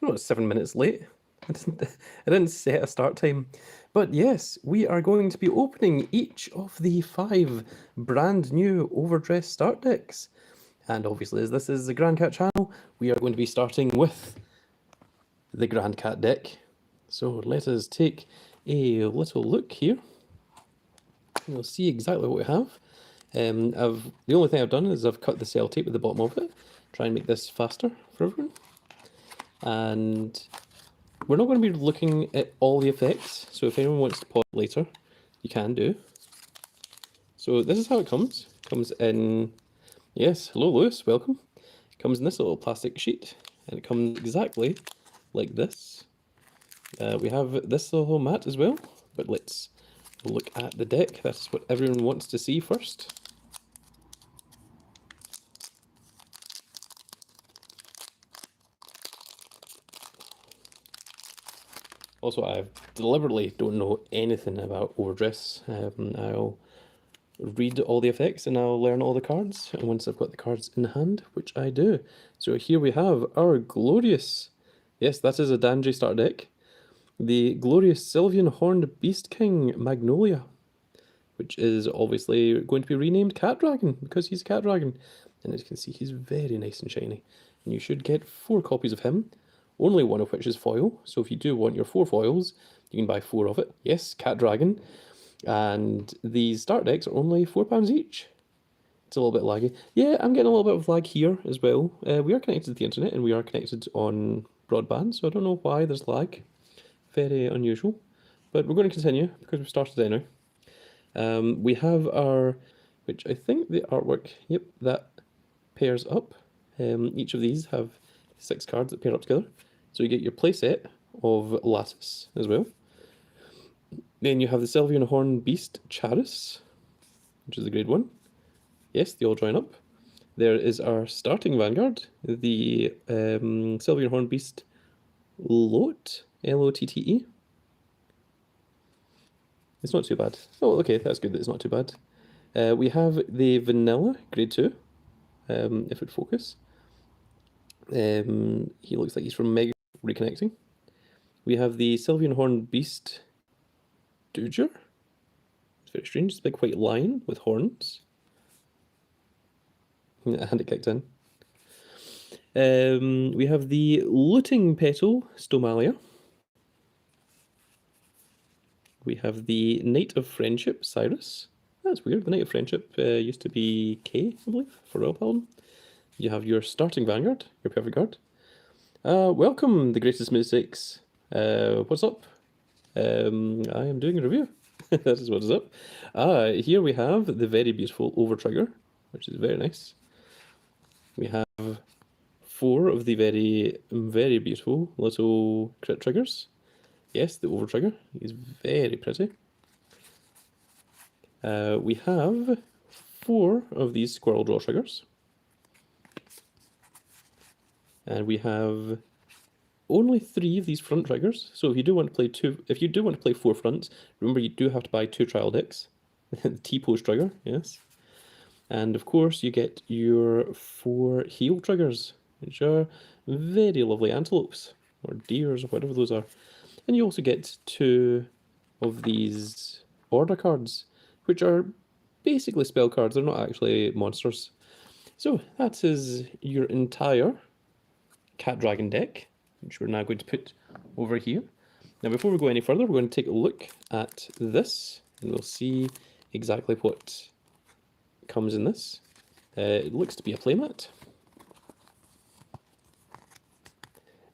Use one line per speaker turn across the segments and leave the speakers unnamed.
No, it's 7 minutes late. I didn't set a start time. But yes, we are going to be opening each of the 5 brand new OverDress start decks. And obviously, as this is the Grand Cat channel, we are going to be starting with the Grand Cat deck. So let us take a little look here. You'll see exactly what we have. The only thing I've done is I've cut the cell tape at the bottom of it, try and make this faster for everyone. And we're not going to be looking at all the effects, so if anyone wants to pause later, you can do. So this is how it comes. It comes in, yes, hello Lewis, welcome. It comes in this little plastic sheet, and it comes exactly like this. We have this little mat as well, but let's look at the deck. That's what everyone wants to see first. Also, I deliberately don't know anything about OverDress. I'll read all the effects and I'll learn all the cards, and once I've got the cards in hand, which I do. So here we have our glorious, yes, that is a Danji start deck, the glorious Sylvian Horned Beast King Magnolia, which is obviously going to be renamed Cat Dragon because he's a cat dragon. And as you can see, he's very nice and shiny. And you should get 4 copies of him, only one of which is foil. So if you do want your 4 foils, you can buy 4 of it. Yes, Cat Dragon. And these start decks are only £4 each. It's a little bit laggy. Yeah, I'm getting a little bit of lag here as well. We are connected to the internet and we are connected on broadband, so I don't know why there's lag. Very unusual. But we're going to continue because we've started there now. We have our, which I think the artwork, yep, that pairs up. Each of these have 6 cards that pair up together. So you get your playset of Lattice as well. Then you have the Sylvian Horn Beast Charis, which is the grade 1. Yes, they all join up. There is our starting Vanguard, the Sylvian Horn Beast Lotte, L-O-T-T-E. It's not too bad. Oh, okay, that's good that it's not too bad. We have the Vanilla, grade 2, if it focus. He looks like he's from Mega Reconnecting. We have the Sylvian Horn Beast Doger. It's very strange, it's a big white lion with horns. And it kicked in. We have the Looting Petal Stomalia. We have the Knight of Friendship Cyrus. That's weird, the Knight of Friendship used to be K, I believe, for Royal Paladin. You have your starting Vanguard, your perfect card. Welcome, the greatest mistakes. What's up? I am doing a review. That is what is up. Here we have the very beautiful Overtrigger, which is very nice. We have 4 of the very, very beautiful little crit triggers. Yes, the Overtrigger is very pretty. We have 4 of these Squirrel Draw triggers. And we have only 3 of these front triggers. So if you do want to play 4 fronts, remember you do have to buy 2 trial decks. The T-pose trigger, yes. And of course you get your 4 heel triggers, which are very lovely antelopes, or deers, or whatever those are. And you also get 2 of these order cards, which are basically spell cards, they're not actually monsters. So that is your entire Cat Dragon deck, which we're now going to put over here. Now before we go any further, we're going to take a look at this, and we'll see exactly what comes in this. It looks to be a playmat.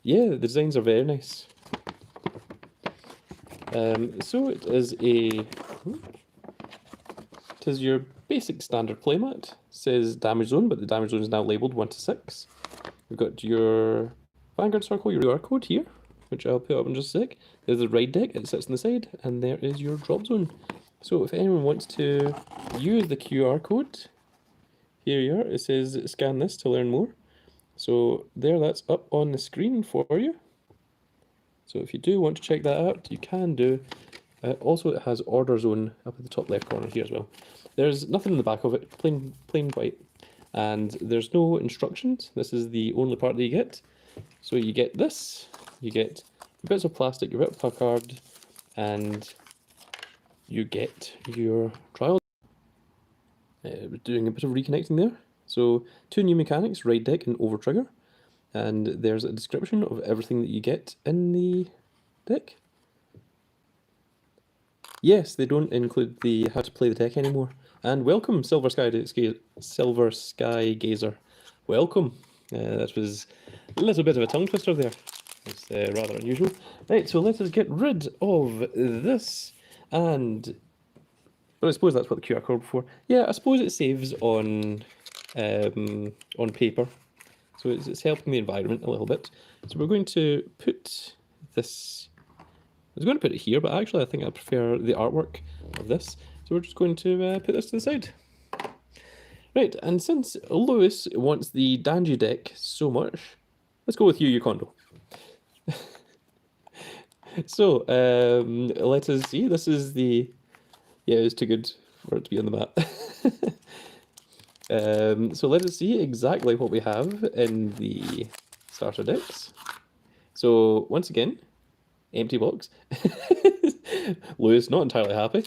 Yeah, the designs are very nice. So it is your basic standard playmat. It says damage zone, but the damage zone is now labelled 1 to 6. We've got your Vanguard circle, your QR code here, which I'll put up in just a sec. There's the ride deck, it sits on the side, and there is your drop zone. So if anyone wants to use the QR code, here you are, it says scan this to learn more. So there, that's up on the screen for you. So if you do want to check that out, you can do. Also, it has order zone up at the top left corner here as well. There's nothing in the back of it, plain white. And there's no instructions. This is the only part that you get. So you get this, you get bits of plastic, you rip up a card, and you get your trial. Doing a bit of reconnecting there. So 2 new mechanics, Ride Deck and Over Trigger. And there's a description of everything that you get in the deck. Yes, they don't include the how to play the deck anymore. And welcome, Silver Sky Gazer. Welcome. That was a little bit of a tongue twister there. It's rather unusual. Right, so let us get rid of this. And but I suppose that's what the QR code for. Yeah, I suppose it saves on paper. So it's helping the environment a little bit. So we're going to put this. I was going to put it here, but actually I think I prefer the artwork of this. So we're just going to put this to the side. Right, and since Lewis wants the Danji deck so much, let's go with Yu Kondo. So, let us see. This is the... Yeah, it's too good for it to be on the map. So let us see exactly what we have in the starter decks. So, once again, empty box. Lewis not entirely happy.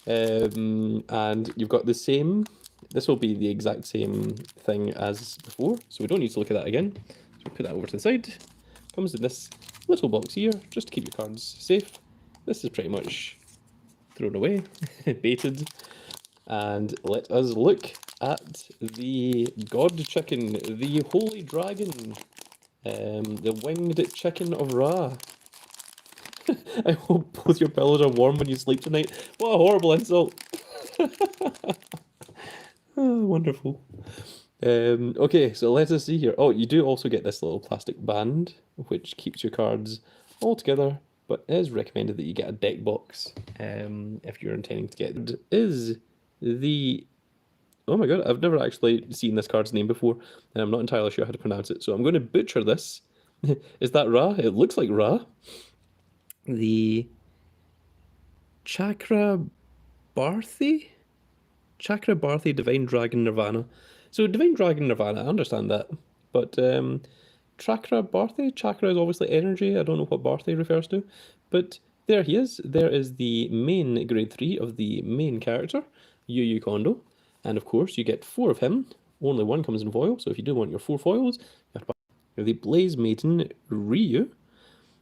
And you've got the same... This will be the exact same thing as before, so we don't need to look at that again. So we'll put that over to the side. Comes in this little box here, just to keep your cards safe. This is pretty much thrown away, baited. And let us look at the God Chicken, the Holy Dragon, the Winged Chicken of Ra. I hope both your pillows are warm when you sleep tonight. What a horrible insult. Oh, wonderful. Okay, so let us see here. Oh, you do also get this little plastic band, which keeps your cards all together, but it is recommended that you get a deck box if you're intending to get it. Is the... Oh my god, I've never actually seen this card's name before, and I'm not entirely sure how to pronounce it, so I'm going to butcher this. Is that Ra? It looks like Ra. The Chakra Barthi Divine Dragon Nirvana. So Divine Dragon Nirvana, I understand that, but Chakra Barthi? Chakra is obviously energy, I don't know what Barthi refers to, but there he is. There is the main grade 3 of the main character, Yu Kondo, and of course you get 4 of him. Only 1 comes in foil, so if you do want your 4 foils, you have to buy the Blaze Maiden Ryu.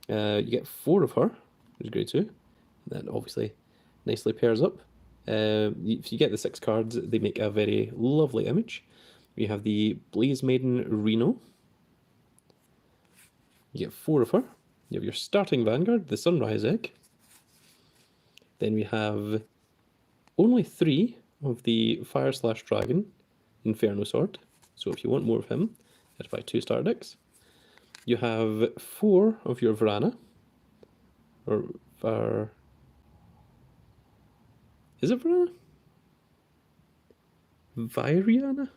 You get 4 of her, which is grade 2. That obviously nicely pairs up. If you get the 6 cards, they make a very lovely image. We have the Blaze Maiden Reno. You get 4 of her. You have your starting Vanguard, the Sunrise Egg. Then we have only 3 of the Fire/Dragon Inferno Sword. So if you want more of him, you have to buy 2 starter decks. You have 4 of your Varana. Is it Varana? Viriana?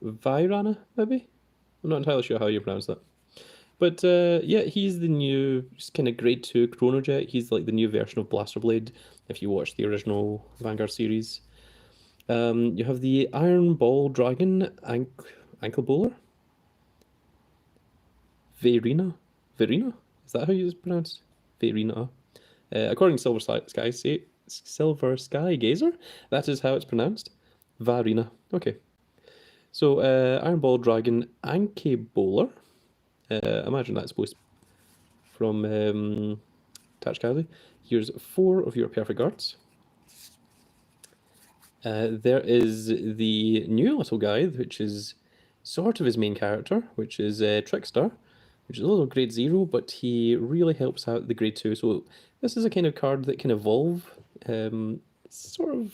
Virana, maybe? I'm not entirely sure how you pronounce that. But yeah, he's the new kind of grade 2 Chronojet. He's like the new version of Blaster Blade, if you watch the original Vanguard series. You have the Iron Ball Dragon Ankle Bowler. Verina? Is that how you pronounce? Verina. According to Silver Sky Gazer, that is how it's pronounced. Varina. Okay. So, Iron Ball Dragon Anke Bowler. Imagine that's supposed to be from Tachikaze. Here's 4 of your perfect guards. There is the new little guy, which is sort of his main character, which is Trickstar, which is a little grade 0, but he really helps out the grade 2. So this is a kind of card that can evolve. Sort of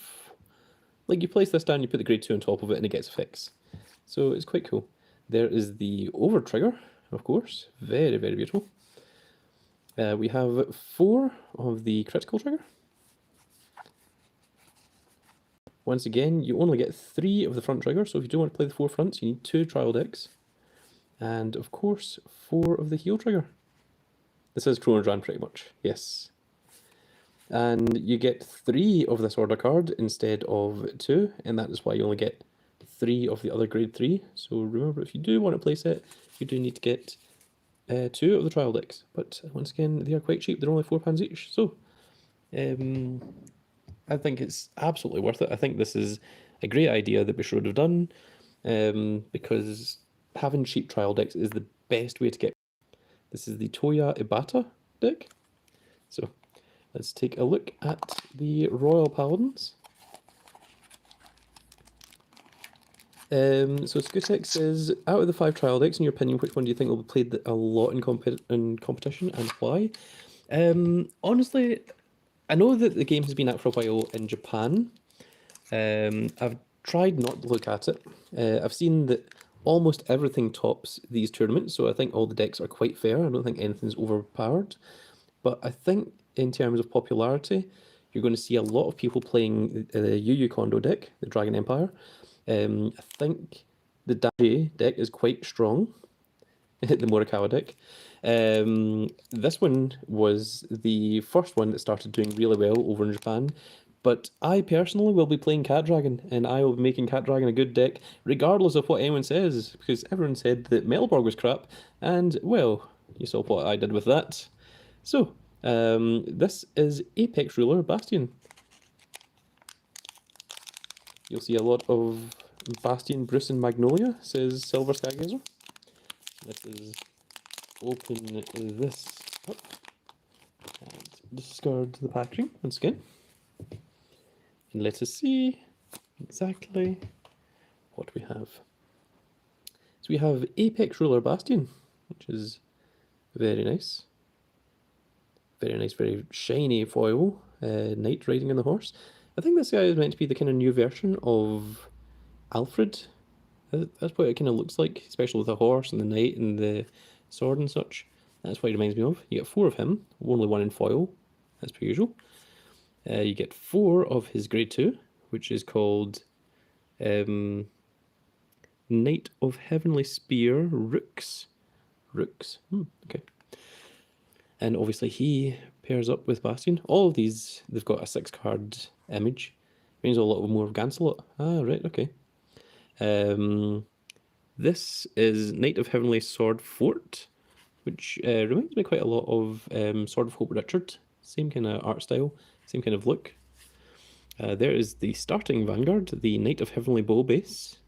like you place this down, you put the grade 2 on top of it, and it gets a fix. So it's quite cool. There is the Over Trigger, of course. Very, very beautiful. We have 4 of the Critical Trigger. Once again, you only get 3 of the front trigger, so if you do want to play the 4 fronts, you need 2 trial decks. And of course, 4 of the heel trigger. This is Chronodran pretty much, yes. And you get 3 of this order card instead of 2, and that is why you only get 3 of the other grade 3. So remember, if you do want to place it, you do need to get two of the trial decks, but once again, they are quite cheap. They're only £4 each, so I think it's absolutely worth it. I think this is a great idea that we should have done, because having cheap trial decks is the best way to get. This is the Toya Ibata deck. So let's take a look at the Royal Paladins. So Skutek says, out of the 5 trial decks, in your opinion, which one do you think will be played a lot in competition and why? Honestly, I know that the game has been out for a while in Japan. I've tried not to look at it. I've seen that almost everything tops these tournaments, so I think all the decks are quite fair. I don't think anything's overpowered. But I think in terms of popularity, you're going to see a lot of people playing the Yu Kondo deck, the Dragon Empire. I think the Daji deck is quite strong, the Morikawa deck. This one was the first one that started doing really well over in Japan, but I personally will be playing Cat Dragon, and I will be making Cat Dragon a good deck, regardless of what anyone says, because everyone said that Melborg was crap, and, well, you saw what I did with that. So, this is Apex Ruler Bastion. You'll see a lot of Bastion, Bruce, and Magnolia, says Silver Skygazer. Let us open this up and discard the packaging once again. And let us see exactly what we have. So we have Apex Ruler Bastion, which is very nice. Very nice, very shiny foil, knight riding on the horse. I think this guy is meant to be the kind of new version of Alfred. That's what it kind of looks like, especially with the horse and the knight and the sword and such. That's what he reminds me of. You get 4 of him, only 1 in foil, as per usual. You get 4 of his grade 2, which is called Knight of Heavenly Spear, Rooks. Okay. And obviously he pairs up with Bastion. All of these, they've got a 6-card image. Means a lot more of Gancelot. Ah, right, okay. This is Knight of Heavenly Sword Fort, which reminds me quite a lot of Sword of Hope Richard. Same kind of art style, same kind of look. There is the starting Vanguard, the Knight of Heavenly Bow base.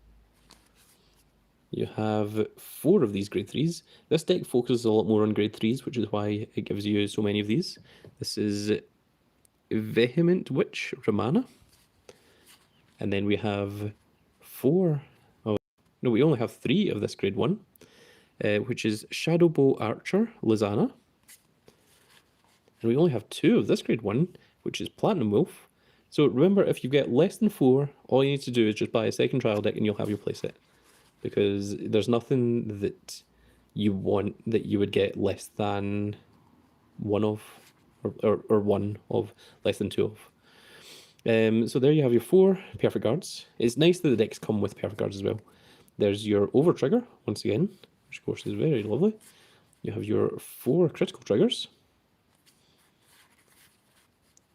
You have 4 of these grade 3s. This deck focuses a lot more on grade 3s, which is why it gives you so many of these. This is Vehement Witch Ramana. And then we have 4. Oh, no, we only have 3 of this grade 1, which is Shadowbow Archer Lizana. And we only have 2 of this grade 1, which is Platinum Wolf. So remember, if you get less than 4, all you need to do is just buy a second trial deck and you'll have your playset. Because there's nothing that you want that you would get less than 1 of, or 1 of, less than 2 of. So there you have your 4 perfect guards. It's nice that the decks come with perfect guards as well. There's your over trigger, once again, which of course is very lovely. You have your 4 critical triggers.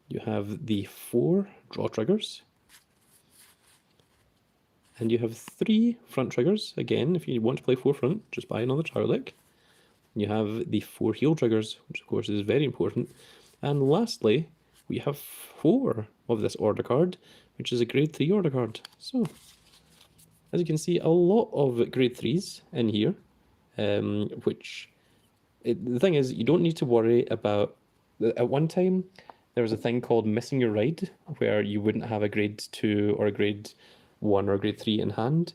You have the 4 draw triggers. And you have 3 front triggers. Again, if you want to play 4 front, just buy another trial deck. You have the 4 heal triggers, which of course is very important. And lastly, we have 4 of this order card, which is a grade 3 order card. So, as you can see, a lot of grade 3s in here, the thing is, you don't need to worry about, at one time, there was a thing called missing your ride, where you wouldn't have a grade 2 or a grade 1 or a grade 3 in hand.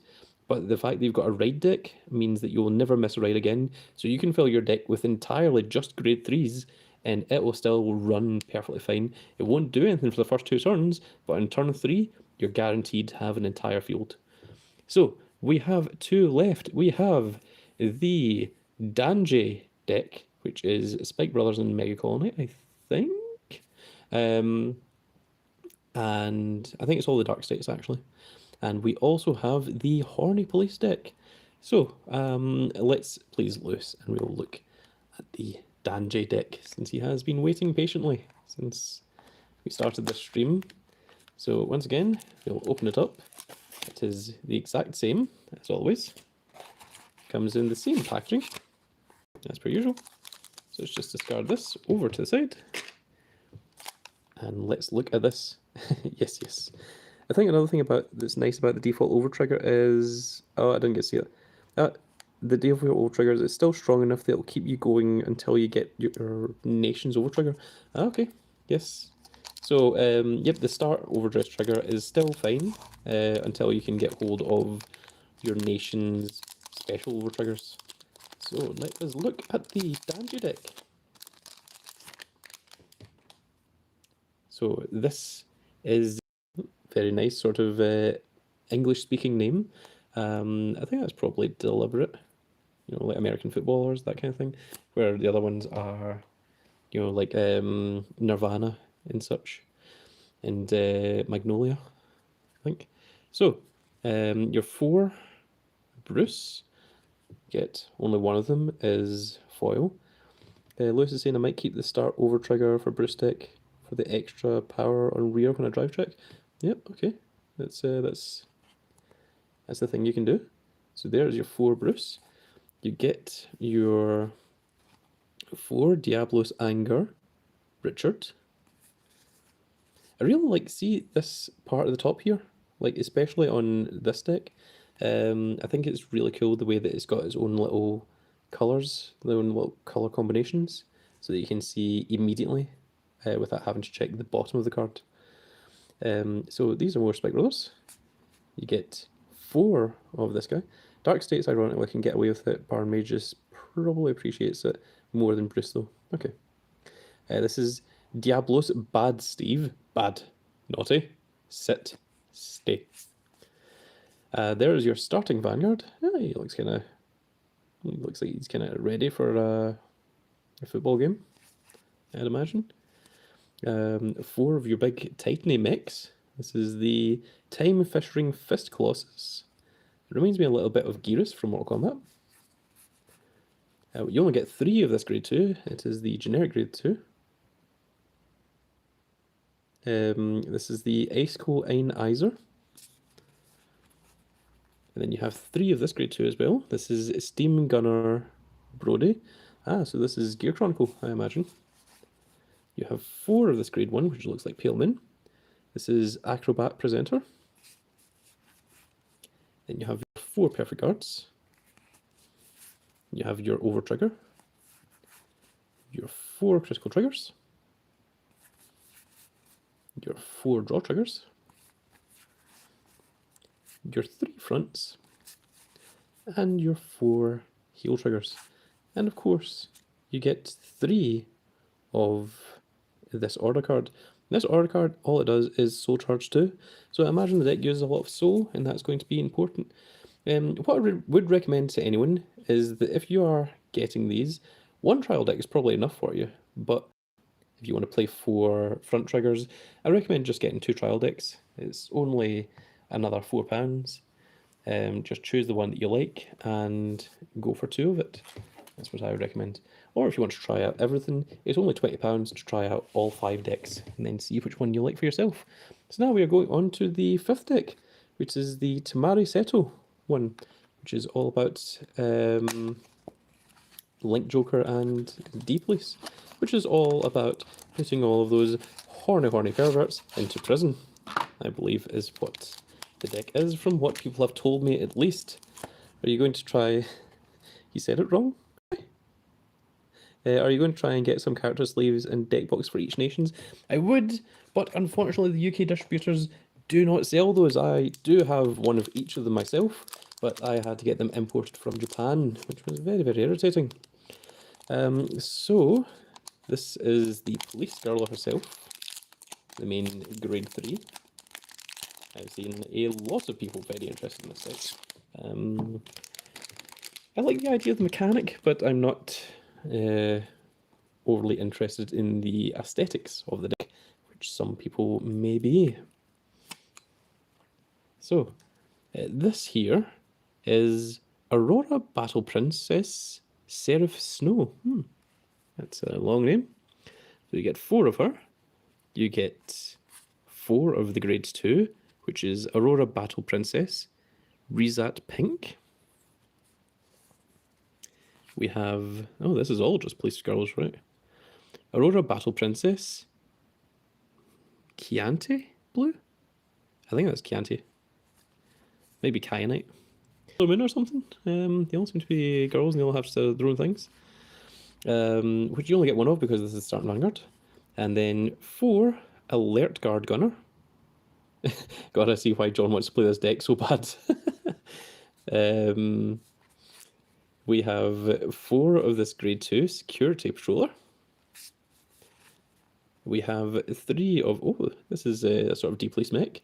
But the fact that you've got a ride deck means that you'll never miss a ride again. So you can fill your deck with entirely just grade 3s, and it will still run perfectly fine. It won't do anything for the first 2 turns, but in turn 3, you're guaranteed to have an entire field. So, we have 2 left. We have the Danje deck, which is Spike Brothers and Mega Colony, I think. And I think it's all the Dark States, actually. And we also have the Horny Police deck. So, let's please loose and we'll look at the Danje deck, since he has been waiting patiently since we started this stream. So once again, we'll open it up. It is the exact same as always. Comes in the same packaging. as per usual. So let's just discard this over to the side. And let's look at this. Yes, yes. I think another thing that's nice about the default over trigger is... Oh, I didn't get to see it. The default over trigger is still strong enough that it'll keep you going until you get your nation's over trigger. Okay, yes. So, yep, the start overdress trigger is still fine until you can get hold of your nation's special over triggers. So, let us look at the Danju deck. So, this is very nice, sort of English-speaking name. I think that's probably deliberate. You know, like American footballers, that kind of thing. Where the other ones are, you know, like Nirvana and such, and Magnolia, I think. So, your 4 Bruce, get only one of them is foil. Lewis is saying I might keep the start over trigger for Bruce deck for the extra power on rear when I drive check. Yep, okay. That's the thing you can do. So there's your 4 Bruce. You get your 4 Diablos Anger Richard. I really like, see this part at the top here, like especially on this deck. I think it's really cool the way that it's got its own little colours, their own little colour combinations, so that you can see immediately without having to check the bottom of the card. So these are more Spike Brothers. You get 4 of this guy. Dark States, ironically, can get away with it. Baron Magus probably appreciates it more than Bruce, though. Okay. This is Diablos Bad Steve. Bad. Naughty. Sit. Stay. There is your starting Vanguard. Yeah, he looks kind of... Looks like he's kind of ready for a football game, I'd imagine. 4 of your big Titany mechs. This is the Time Fishing Fist Colossus. It reminds me a little bit of Gearus from Mortal Kombat. You only get 3 of this grade 2. It is the generic grade 2. This is the Iceco Ein Iser. And then you have 3 of this grade 2 as well. This is Steam Gunner Brody. So this is Gear Chronicle, I imagine. You have 4 of this grade 1, which looks like Pale Min. This is Acrobat Presenter. Then you have your 4 Perfect Guards. You have your Over Trigger. Your 4 Critical Triggers. Your 4 Draw Triggers. Your 3 Fronts. And your 4 Heal Triggers. And of course, you get 3 of this order card. This order card, all it does is soul charge 2. So I imagine the deck uses a lot of soul, and that's going to be important. What I would recommend to anyone is that if you are getting these, 1 trial deck is probably enough for you. But if you want to play 4 front triggers, I recommend just getting 2 trial decks. It's only another £4. Just choose the one that you like and go for 2 of it. That's what I would recommend. Or if you want to try out everything, it's only £20 to try out all 5 decks and then see which one you like for yourself. So now we are going on to the 5th deck, which is the Tamari Seto one, which is all about Link Joker and D-Police, which is all about putting all of those horny perverts into prison, I believe is what the deck is, from what people have told me at least. Are you going to try... You said it wrong? Are you going to try and get some character sleeves and deck box for each nations? I would, but unfortunately the UK distributors do not sell those. I do have one of each of them myself, but I had to get them imported from Japan, which was very irritating. So, this is the police girl herself, the main grade 3. I've seen a lot of people very interested in this deck. I like the idea of the mechanic, but I'm not overly interested in the aesthetics of the deck, which some people may be. So, this here is Aurora Battle Princess Seraph Snow. That's a long name. So you get 4 of her. You get 4 of the grade 2, which is Aurora Battle Princess, Rizat Pink. We have, oh, this is all just police girls, right? Aurora Battle Princess. Chianti Blue? I think that's Chianti. Maybe Kyanite. Moon or something. They all seem to be girls and they all have their own things. Which you only get one of because this is starting Vanguard. And then 4 Alert Guard Gunner. Gotta see why John wants to play this deck so bad. We have 4 of this grade 2 Security Patroller. We have 3 of, oh, this is a sort of D-Police mech.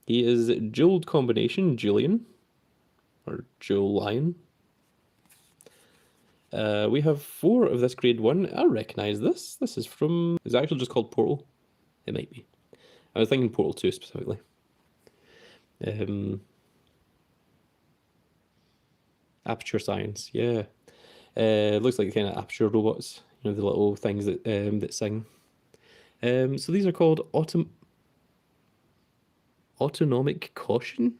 He is Jeweled Combination Julian, or Joe Lion. We have 4 of this grade 1. I recognise this. This is from, is it actually just called Portal? It might be. I was thinking Portal 2 specifically. Aperture Science, yeah. Looks like kind of Aperture robots, you know, the little things that that sing. So these are called Autonomic Caution?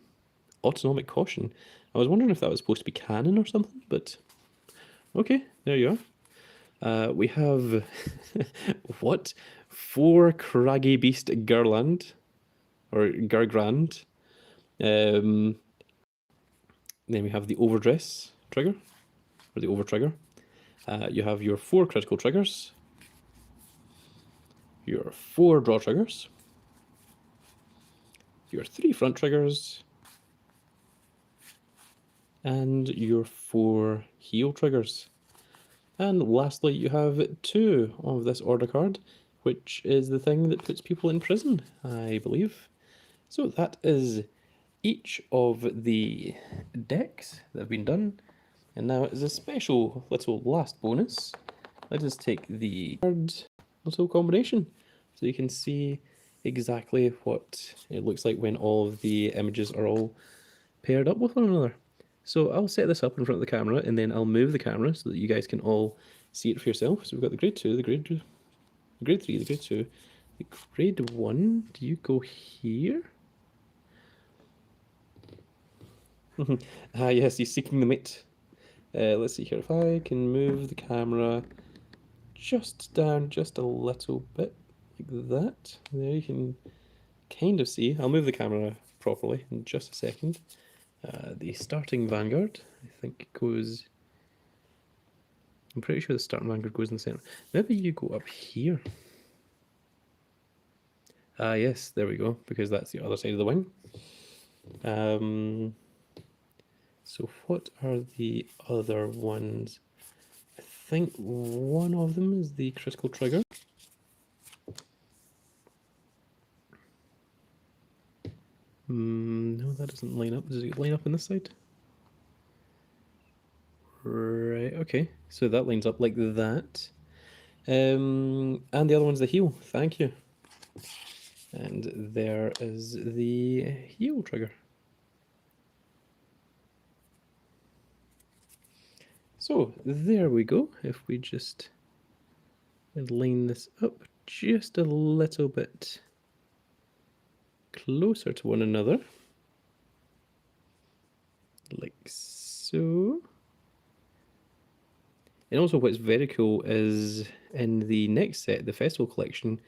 Autonomic Caution. I was wondering if that was supposed to be canon or something, but okay, there you are. We have, what? 4 Craggy Beast Gerland, or Gergrand. Then we have the Overdress trigger, or the Over trigger. You have your 4 critical triggers, your 4 draw triggers, your 3 front triggers, and your 4 heal triggers. And lastly, you have 2 of this order card, which is the thing that puts people in prison, I believe. So that is each of the decks that have been done. And now as a special little last bonus, let us take the card little combination so you can see exactly what it looks like when all of the images are all paired up with one another. So I'll set this up in front of the camera and then I'll move the camera so that you guys can all see it for yourself. So we've got the grade 2, the grade 3, the grade 2, the grade 1. Do you go here? Ah yes, he's seeking the mate. Let's see here, if I can move the camera just down just a little bit, like that. There you can kind of see. I'll move the camera properly in just a second. The starting Vanguard, I think, goes... I'm pretty sure the starting Vanguard goes in the center. Maybe you go up here. Ah yes, there we go, because that's the other side of the wing. So what are the other ones? I think one of them is the critical trigger. No, that doesn't line up. Does it line up on this side? Right, okay. So that lines up like that. And the other one's the heal. Thank you. And there is the heal trigger. So there we go. If we just line this up just a little bit closer to one another, like so. And also what's very cool is in the next set, the Festival Collection,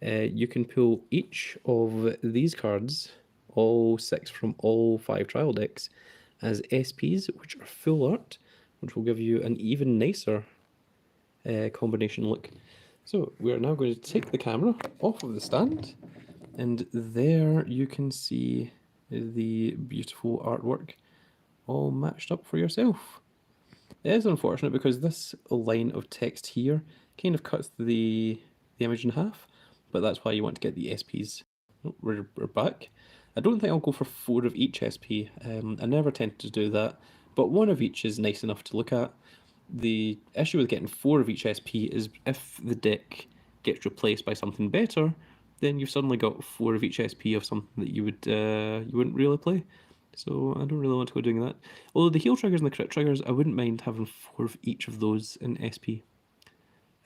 you can pull each of these cards, all 6 from all 5 trial decks, as SPs, which are full art, which will give you an even nicer combination look. So we are now going to take the camera off of the stand, and there you can see the beautiful artwork all matched up for yourself. It is unfortunate because this line of text here kind of cuts the image in half, but that's why you want to get the SPs. Oh, we're back. I don't think I'll go for 4 of each SP. I never tend to do that, but 1 of each is nice enough to look at. The issue with getting 4 of each SP is if the deck gets replaced by something better, then you've suddenly got 4 of each SP of something that you wouldn't really play. So I don't really want to go doing that. Although the heal triggers and the crit triggers, I wouldn't mind having 4 of each of those in SP.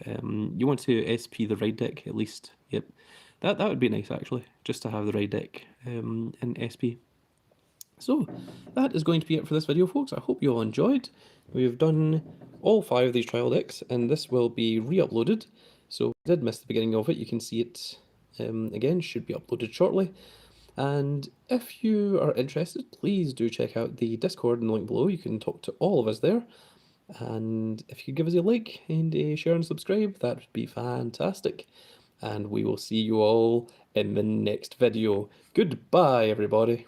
You want to SP the ride deck at least. Yep, that would be nice actually, just to have the ride deck in SP. So that is going to be it for this video, folks. I hope you all enjoyed. We've done all 5 of these trial decks, and this will be re-uploaded. So if you did miss the beginning of it, you can see it again, should be uploaded shortly. And if you are interested, please do check out the Discord in the link below. You can talk to all of us there. And if you could give us a like and a share and subscribe, that would be fantastic. And we will see you all in the next video. Goodbye, everybody.